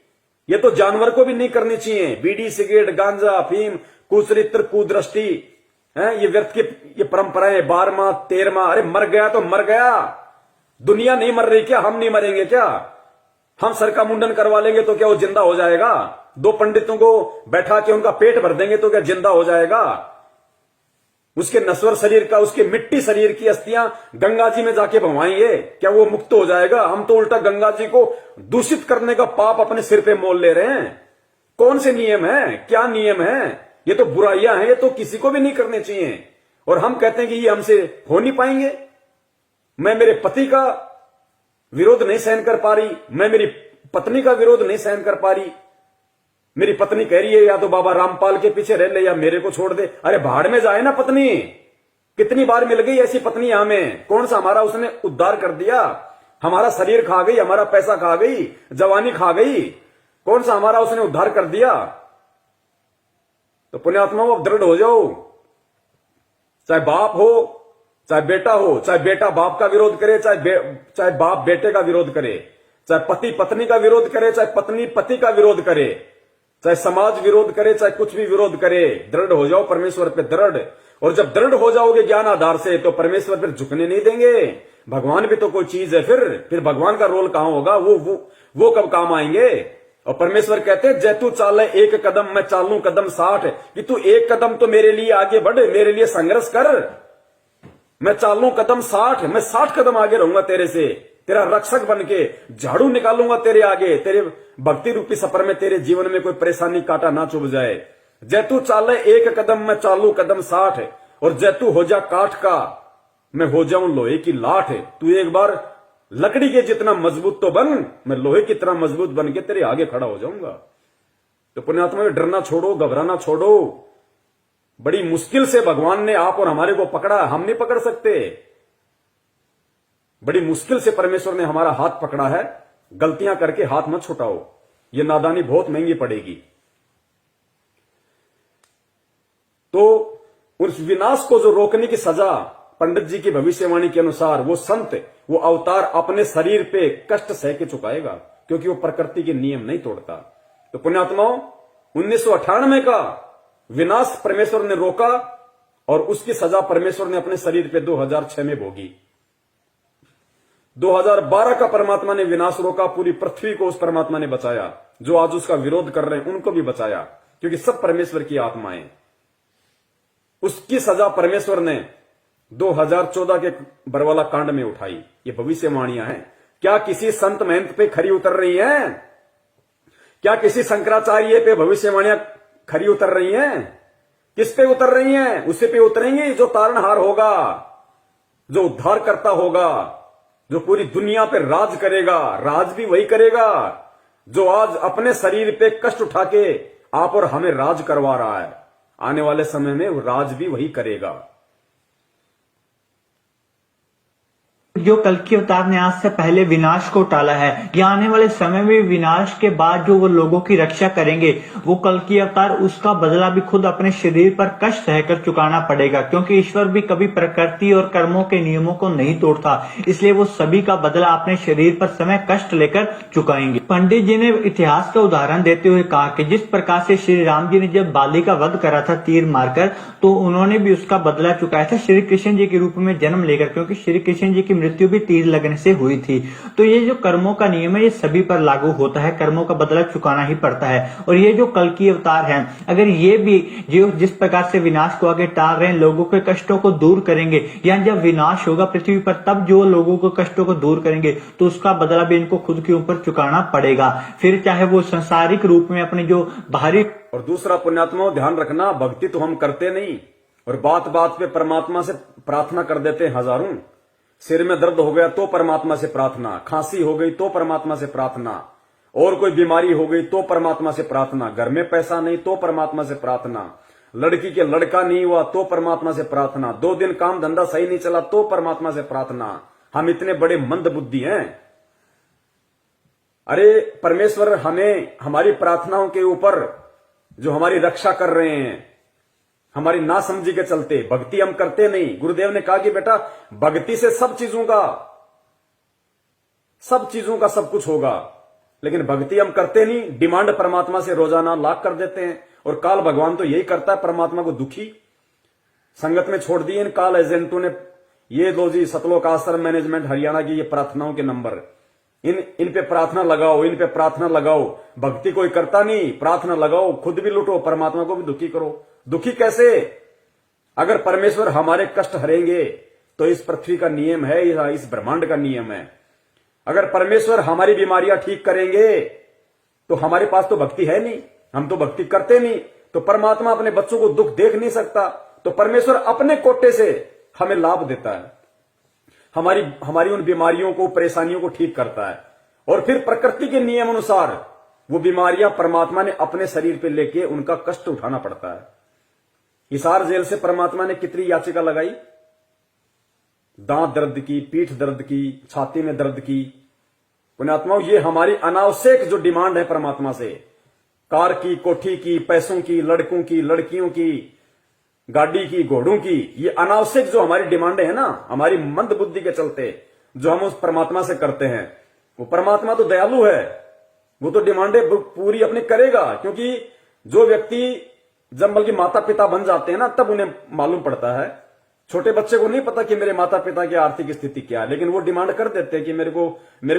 ये तो जानवर को भी नहीं करनी चाहिए। बीड़ी, सिगरेट, गांजा, अफीम, कुचरित्र, कुदृष्टि, ये व्यर्थ की ये परंपराएं, 12वां 13वां, अरे मर गया तो मर गया, दुनिया नहीं मर रही क्या? हम नहीं मरेंगे क्या? हम सर का मुंडन करवा लेंगे तो क्या वो जिंदा हो जाएगा? 2 पंडितों को बैठा के उनका पेट भर देंगे तो क्या जिंदा हो जाएगा? उसके नश्वर शरीर का, उसके मिट्टी शरीर की अस्थियां गंगा जी में जाके भवाएंगे, क्या वो मुक्त हो जाएगा? हम तो उल्टा गंगा जी को दूषित करने का पाप अपने सिर पे मोल ले रहे हैं। कौन से नियम है? क्या नियम है? ये तो बुराइयां हैं, ये तो किसी को भी नहीं करने चाहिए। और हम कहते हैं कि ये हमसे हो नहीं पाएंगे। मैं मेरे पति का विरोध नहीं सहन कर पा रही, मैं मेरी पत्नी का विरोध नहीं सहन कर पा रही, मेरी पत्नी कह रही है या तो बाबा रामपाल के पीछे रह ले या मेरे को छोड़ दे। अरे भाड़ में जाए ना पत्नी, कितनी बार मिल गई ऐसी पत्नी हमें? कौन सा हमारा उसने उद्धार कर दिया? हमारा शरीर खा गई, हमारा पैसा खा गई, जवानी खा गई, कौन सा हमारा उसने उद्धार कर दिया? तो पुण्यात्माओं, अब दृढ़ हो जाओ। चाहे बाप हो, चाहे बेटा हो, चाहे बेटा बाप का विरोध करे, चाहे बाप बेटे का विरोध करे, चाहे पति पत्नी का विरोध करे, चाहे पत्नी पति का विरोध करे, चाहे समाज विरोध करे, चाहे कुछ भी विरोध करे, दृढ़ हो जाओ परमेश्वर पे दृढ़। और जब दृढ़ हो जाओगे ज्ञान आधार से, तो परमेश्वर फिर झुकने नहीं देंगे। भगवान भी तो कोई चीज है, फिर भगवान का रोल कहां होगा? वो कब काम आएंगे? और परमेश्वर कहते हैं, जय तू चाले एक कदम मैं चालू कदम 60, कि तू एक कदम तो मेरे लिए आगे बढ़, मेरे लिए संघर्ष कर। मैं चालू कदम 60, मैं 60 कदम आगे रहूंगा तेरे से, तेरा रक्षक बन के झाड़ू निकालूंगा तेरे आगे, तेरे भक्ति रूपी सफर में तेरे जीवन में कोई परेशानी कांटा ना चुभ जाए। जय तू चाले एक कदम मैं चालू कदम 60, और जय तू हो जा काठ का मैं हो जाऊं लोहे की लाठ। तू एक बार लकड़ी के जितना मजबूत तो बन, मैं लोहे की तरह मजबूत बन के तेरे आगे खड़ा हो जाऊंगा। तो पुण्यात्मा, डरना छोड़ो, घबराना छोड़ो। बड़ी मुश्किल से भगवान ने आप और हमारे को पकड़ा, हम नहीं पकड़ सकते। बड़ी मुश्किल से परमेश्वर ने हमारा हाथ पकड़ा है। गलतियां करके हाथ मत छुटाओ, ये नादानी बहुत महंगी पड़ेगी। तो उस विनाश को जो रोकने की सजा पंडित जी की भविष्यवाणी के अनुसार वो संत, वो अवतार अपने शरीर पे कष्ट सह के चुकाएगा, क्योंकि वो प्रकृति के नियम नहीं तोड़ता। तो पुण्यात्माओं, 1998 का विनाश परमेश्वर ने रोका, और उसकी सजा परमेश्वर ने अपने शरीर पे 2006 में भोगी। 2012 का परमात्मा ने विनाश रोका, पूरी पृथ्वी को उस परमात्मा ने बचाया। जो आज उसका विरोध कर रहे हैं उनको भी बचाया, क्योंकि सब परमेश्वर की आत्माएं। उसकी सजा परमेश्वर ने 2014 के बरवाला कांड में उठाई। ये भविष्यवाणियां हैं। क्या किसी संत महंत पे खरी उतर रही हैं? क्या किसी शंकराचार्य पे भविष्यवाणियां खरी उतर रही हैं? किस पे उतर रही हैं? उसी पे उतरेंगी जो तारणहार होगा, जो उद्धार करता होगा, जो पूरी दुनिया पे राज करेगा। राज भी वही करेगा जो आज अपने शरीर पे कष्ट उठा के आप और हमें राज करवा रहा है। आने वाले समय में वो राज भी वही करेगा। जो कल्कि अवतार ने आज से पहले विनाश को टाला है, या आने वाले समय में विनाश के बाद जो वो लोगों की रक्षा करेंगे, वो कल्कि अवतार उसका बदला भी खुद अपने शरीर पर कष्ट सहकर चुकाना पड़ेगा। क्योंकि ईश्वर भी कभी प्रकृति और कर्मों के नियमों को नहीं तोड़ता, इसलिए वो सभी का बदला अपने शरीर पर समय कष्ट लेकर चुकाएंगे। पंडित जी ने इतिहास का उदाहरण देते हुए कहा कि जिस प्रकार से श्री राम जी ने जब बाली का वध करा था तीर मारकर, तो उन्होंने भी उसका बदला चुकाया था श्री कृष्ण जी के रूप में जन्म लेकर, क्योंकि श्री कृष्ण जी की मृत्यु भी तीर लगने से हुई थी। तो ये जो कर्मों का नियम है, ये सभी पर लागू होता है। कर्मों का बदला चुकाना ही पड़ता है। और ये जो कल्कि अवतार हैं, अगर ये भी जो जिस प्रकार से विनाश को आगे टाल रहे हैं, लोगों के कष्टों को दूर करेंगे, या जब विनाश होगा पृथ्वी पर तब जो लोगों को कष्टों को दूर करेंगे, तो उसका बदला भी इनको खुद के ऊपर चुकाना पड़ेगा। फिर चाहे वो सांसारिक रूप में अपने जो बाहरी। और दूसरा पुण्यात्मा, ध्यान रखना, भक्ति तो हम करते नहीं, और बात बात पे परमात्मा से प्रार्थना कर देते हैं हजारों। सिर में दर्द हो गया तो परमात्मा से प्रार्थना, खांसी हो गई तो परमात्मा से प्रार्थना, और कोई बीमारी हो गई तो परमात्मा से प्रार्थना, घर में पैसा नहीं तो परमात्मा से प्रार्थना, लड़की के लड़का नहीं हुआ तो परमात्मा से प्रार्थना, 2 दिन काम धंधा सही नहीं चला तो परमात्मा से प्रार्थना। हम इतने बड़े मंद बुद्धि हैं। अरे परमेश्वर हमें हमारी प्रार्थनाओं के ऊपर जो हमारी रक्षा कर रहे हैं, हमारी नासमझी के चलते भक्ति हम करते नहीं। गुरुदेव ने कहा कि बेटा, भक्ति से सब चीजों का सब कुछ होगा, लेकिन भक्ति हम करते नहीं। डिमांड परमात्मा से रोजाना लाख कर देते हैं, और काल भगवान तो यही करता है, परमात्मा को दुखी संगत में छोड़ दिए इन काल एजेंटों ने। ये लो जी, सतलोक आश्रम मैनेजमेंट हरियाणा की ये प्रार्थनाओं के नंबर, इन पे प्रार्थना लगाओ, इन पे प्रार्थना लगाओ। भक्ति कोई करता नहीं, प्रार्थना लगाओ, खुद भी लुटो, परमात्मा को भी दुखी करो। दुखी कैसे? अगर परमेश्वर हमारे कष्ट हरेंगे तो इस पृथ्वी का नियम है, इस ब्रह्मांड का नियम है। अगर परमेश्वर हमारी बीमारियां ठीक करेंगे तो हमारे पास तो भक्ति है नहीं, हम तो भक्ति करते नहीं। तो परमात्मा अपने बच्चों को दुख देख नहीं सकता, तो परमेश्वर अपने कोटे से हमें लाभ देता है, हमारी उन बीमारियों को, परेशानियों को ठीक करता है। और फिर प्रकृति के नियम अनुसार वो बीमारियां परमात्मा ने अपने शरीर पे लेके उनका कष्ट उठाना पड़ता है। हिसार जेल से परमात्मा ने कितनी याचिका लगाई? दांत दर्द की, पीठ दर्द की, छाती में दर्द की। पुण्यात्माओं, ये हमारी अनावश्यक जो डिमांड है परमात्मा से, कार की, कोठी की, पैसों की, लड़कों की, लड़कियों की, गाड़ी की, घोड़ों की, ये अनावश्यक जो हमारी डिमांड है ना, हमारी मंद बुद्धि के चलते जो हम उस परमात्मा से करते हैं, वो परमात्मा तो दयालु है, वो तो डिमांडें पूरी अपने करेगा। क्योंकि जो व्यक्ति जब बल्कि माता पिता बन जाते हैं ना, तब उन्हें मालूम पड़ता है। छोटे बच्चे को नहीं पता कि मेरे माता पिता की आर्थिक स्थिति क्या है, लेकिन वो डिमांड कर देते हैं कि मेरे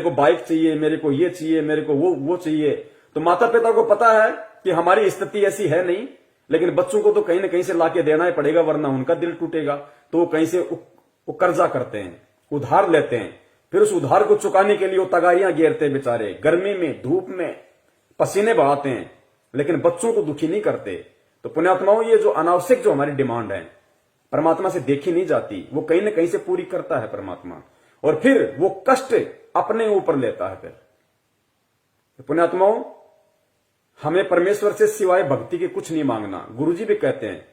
को बाइक चाहिए, मेरे को ये चाहिए, मेरे को वो चाहिए। तो माता पिता को पता है कि हमारी स्थिति ऐसी है नहीं, लेकिन बच्चों को तो कहीं ना कहीं से लाके देना ही पड़ेगा, वरना उनका दिल टूटेगा। तो वो कहीं से वो कर्जा करते हैं, उधार लेते हैं, फिर उस उधार को चुकाने के लिए वो तगारियां घेरते हैं बेचारे, गर्मी में, धूप में पसीने बहाते हैं, लेकिन बच्चों को दुखी नहीं करते। तो पुण्यात्माओं, ये जो अनावश्यक जो हमारी डिमांड है परमात्मा से देखी नहीं जाती, वो कहीं ना कहीं से पूरी करता है परमात्मा, और फिर वो कष्ट अपने ऊपर लेता है। फिर पुण्यात्माओं, हमें परमेश्वर से सिवाय भक्ति के कुछ नहीं मांगना। गुरुजी भी कहते हैं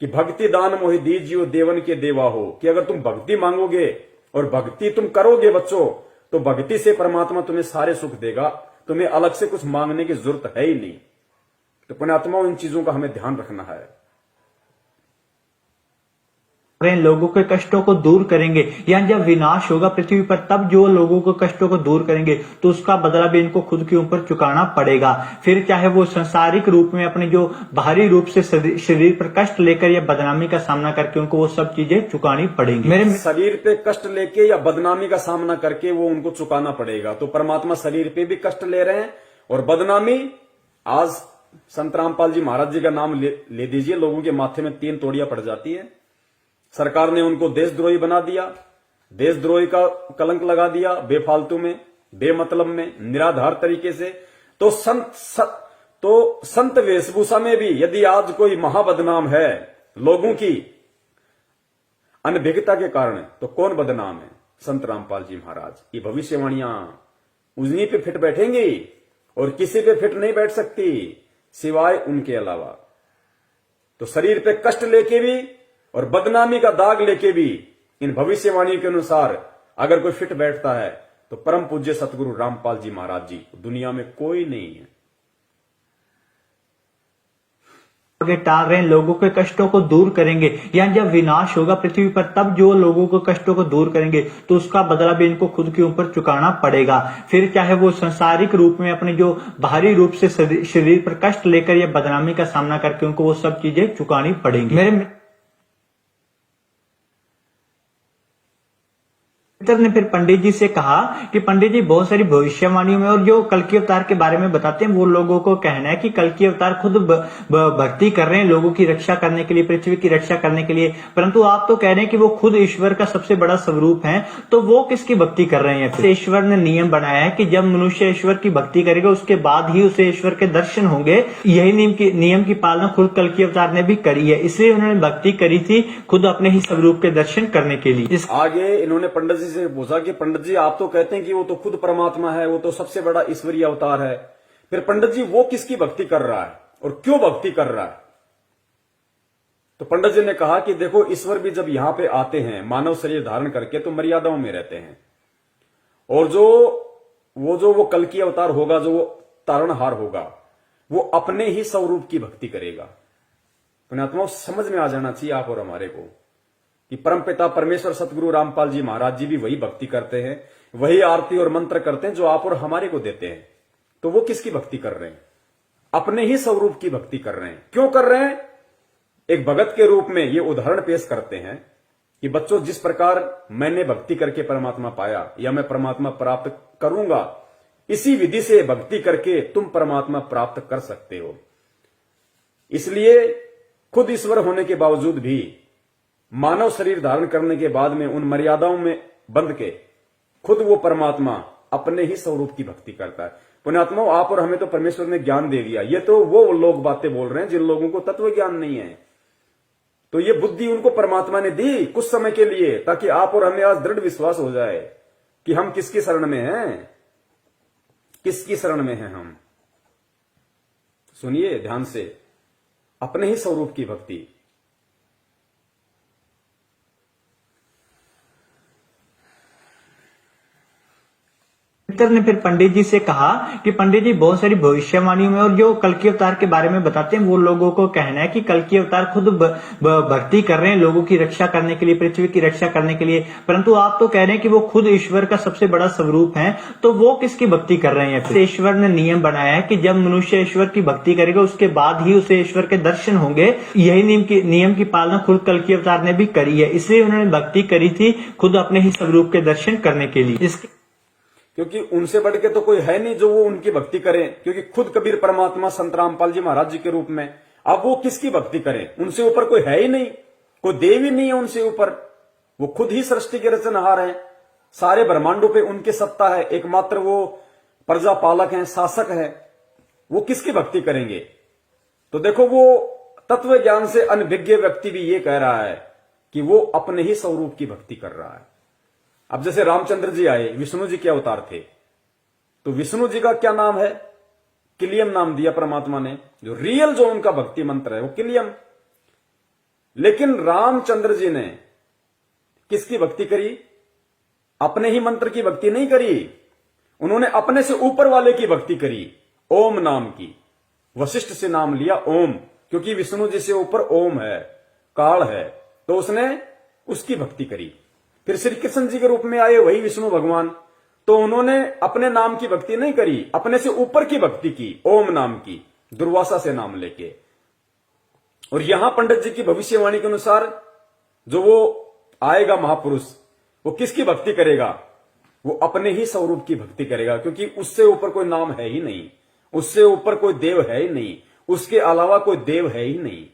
कि भक्ति दान मोहि दीजियो देवन के देवा हो, कि अगर तुम भक्ति मांगोगे और भक्ति तुम करोगे बच्चों, तो भक्ति से परमात्मा तुम्हें सारे सुख देगा, तुम्हें अलग से कुछ मांगने की जरूरत है ही नहीं। तो पुण्यात्माओं, इन चीजों का हमें ध्यान रखना है। लोगों के कष्टों को दूर करेंगे, या जब विनाश होगा पृथ्वी पर तब जो लोगों के कष्टों को दूर करेंगे तो उसका बदला भी इनको खुद के ऊपर चुकाना पड़ेगा। फिर चाहे वो संसारिक रूप में अपने जो बाहरी रूप से शरीर पर कष्ट लेकर या बदनामी का सामना करके उनको वो सब चीजें चुकानी पड़ेंगी। मेरे शरीर पे कष्ट लेके या बदनामी का सामना करके वो उनको चुकाना पड़ेगा। तो परमात्मा शरीर पे भी कष्ट ले रहे हैं और बदनामी, आज संत रामपाल जी महाराज जी का नाम ले दीजिए, लोगों के माथे में 3 तोड़ियां पड़ जाती है। सरकार ने उनको देशद्रोही बना दिया, देशद्रोही का कलंक लगा दिया, बेफालतू में, बेमतलब में, निराधार तरीके से। तो संत वेशभूषा में भी यदि आज कोई महाबदनाम है लोगों की अनभिज्ञता के कारण, तो कौन बदनाम है? संत रामपाल जी महाराज। ये भविष्यवाणियां उन्हीं पे फिट बैठेंगी और किसी पे फिट नहीं बैठ सकती सिवाय उनके अलावा। तो शरीर पे कष्ट लेके भी और बदनामी का दाग लेके भी इन भविष्यवाणियों के अनुसार अगर कोई फिट बैठता है तो परम पूज्य सतगुरु रामपाल जी महाराज जी, दुनिया में कोई नहीं है। टाल रहे हैं, लोगों के कष्टों को दूर करेंगे, या जब विनाश होगा पृथ्वी पर तब जो लोगों के कष्टों को दूर करेंगे तो उसका बदला भी इनको खुद के ऊपर चुकाना पड़ेगा। फिर चाहे वो संसारिक रूप में अपने जो बाहरी रूप से शरीर पर कष्ट लेकर या बदनामी का सामना करके उनको वो सब चीजें चुकानी पड़ेंगी। मेरे मित्र ने फिर पंडित जी से कहा कि पंडित जी, बहुत सारी भविष्यवाणियों में और जो कल्कि अवतार के बारे में बताते हैं, वो लोगों को कहना है कि कल्कि अवतार खुद भक्ति कर रहे हैं लोगों की रक्षा करने के लिए, पृथ्वी की रक्षा करने के लिए, परंतु आप तो कह रहे हैं कि वो खुद ईश्वर का सबसे बड़ा स्वरूप है, तो वो किसकी भक्ति कर रहे हैं? ईश्वर ने नियम बनाया है कि जब मनुष्य ईश्वर की भक्ति करेगा उसके बाद ही उसे ईश्वर के दर्शन होंगे। यही नियम की पालना खुद कल्कि अवतार ने भी करी है, इसलिए उन्होंने भक्ति करी थी खुद अपने ही स्वरूप के दर्शन करने के लिए। आगे इन्होंने पंडित जी से पूछा कि पंडित जी, आप तो कहते हैं कि वो तो खुद परमात्मा है, वो तो सबसे बड़ा ईश्वरीय अवतार है, फिर पंडित जी वो किसकी भक्ति कर रहा है और क्यों भक्ति कर रहा है? तो पंडित जी ने कहा कि देखो, ईश्वर भी जब यहां पे आते हैं मानव शरीर धारण करके तो मर्यादाओं में रहते हैं, और वो कल्कि अवतार होगा, जो वो तारणहार होगा, वो अपने ही स्वरूप की भक्ति करेगा। पुण्यात्माओं, समझ में आ जाना चाहिए आप और हमारे को कि परमपिता परमेश्वर सतगुरु रामपाल जी महाराज जी भी वही भक्ति करते हैं, वही आरती और मंत्र करते हैं जो आप और हमारे को देते हैं। तो वो किसकी भक्ति कर रहे हैं? अपने ही स्वरूप की भक्ति कर रहे हैं। क्यों कर रहे हैं? एक भगत के रूप में ये उदाहरण पेश करते हैं कि बच्चों, जिस प्रकार मैंने भक्ति करके परमात्मा पाया या मैं परमात्मा प्राप्त करूंगा, इसी विधि से भक्ति करके तुम परमात्मा प्राप्त कर सकते हो। इसलिए खुद ईश्वर होने के बावजूद भी मानव शरीर धारण करने के बाद में उन मर्यादाओं में बंध के खुद वो परमात्मा अपने ही स्वरूप की भक्ति करता है। पुण्यात्माओं, आप और हमें तो परमेश्वर ने ज्ञान दे दिया, ये तो वो लोग बातें बोल रहे हैं जिन लोगों को तत्व ज्ञान नहीं है। तो ये बुद्धि उनको परमात्मा ने दी कुछ समय के लिए, ताकि आप और हमें आज दृढ़ विश्वास हो जाए कि हम किसकी शरण में हैं, किसकी शरण में हैं हम। सुनिए ध्यान से, अपने ही स्वरूप की भक्ति। मित्र ने फिर पंडित जी से कहा कि पंडित जी बहुत सारी भविष्यवाणियों में और जो कल के अवतार के बारे में बताते हैं वो लोगों को कहना है कि कल के अवतार खुद भक्ति कर रहे हैं लोगों की रक्षा करने के लिए, पृथ्वी की रक्षा करने के लिए, परंतु आप तो कह रहे हैं कि वो खुद ईश्वर का सबसे बड़ा स्वरूप है, तो वो किसकी भक्ति कर रहे हैं? ईश्वर ने नियम बनाया है कि जब मनुष्य ईश्वर की भक्ति करेगा उसके बाद ही उसे ईश्वर के दर्शन होंगे। यही नियम की पालना खुद कल के अवतार ने भी करी है, इसलिए उन्होंने भक्ति करी थी खुद अपने ही स्वरूप के दर्शन करने के लिए। क्योंकि उनसे बढ़ के तो कोई है नहीं जो वो उनकी भक्ति करें, क्योंकि खुद कबीर परमात्मा संत रामपाल जी महाराज जी के रूप में, अब वो किसकी भक्ति करें? उनसे ऊपर कोई है ही नहीं, कोई देव ही नहीं है उनसे ऊपर। वो खुद ही सृष्टि के रचनहार हैं, सारे ब्रह्मांडों पे उनकी सत्ता है, एकमात्र वो प्रजा पालक हैं, शासक हैं। वो किसकी भक्ति करेंगे? तो देखो, वो तत्व ज्ञान से अनभिज्ञ व्यक्ति भी ये कह रहा है कि वो अपने ही स्वरूप की भक्ति कर रहा है। अब जैसे रामचंद्र जी आए, विष्णु जी के अवतार थे, तो विष्णु जी का क्या नाम है? किलियम नाम दिया परमात्मा ने। जो रियल जो उनका भक्ति मंत्र है वो किलियम। लेकिन रामचंद्र जी ने किसकी भक्ति करी? अपने ही मंत्र की भक्ति नहीं करी, उन्होंने अपने से ऊपर वाले की भक्ति करी, ओम नाम की। वशिष्ठ से नाम लिया ओम, क्योंकि विष्णु जी से ऊपर ओम है, काल है, तो उसने उसकी भक्ति करी। फिर श्री कृष्ण जी के रूप में आए वही विष्णु भगवान, तो उन्होंने अपने नाम की भक्ति नहीं करी, अपने से ऊपर की भक्ति की, ओम नाम की, दुर्वासा से नाम लेके। और यहां पंडित जी की भविष्यवाणी के अनुसार जो वो आएगा महापुरुष, वो किसकी भक्ति करेगा? वो अपने ही स्वरूप की भक्ति करेगा, क्योंकि उससे ऊपर कोई नाम है ही नहीं, उससे ऊपर कोई देव है ही नहीं, उसके अलावा कोई देव है ही नहीं।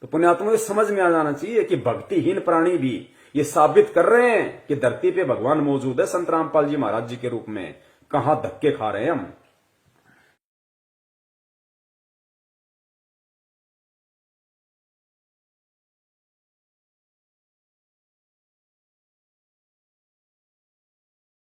तो पुण्यात्मा को समझ में आ जाना चाहिए कि भक्तिहीन प्राणी भी ये साबित कर रहे हैं कि धरती पे भगवान मौजूद है संत रामपाल जी महाराज जी के रूप में। कहां धक्के खा रहे हैं हम।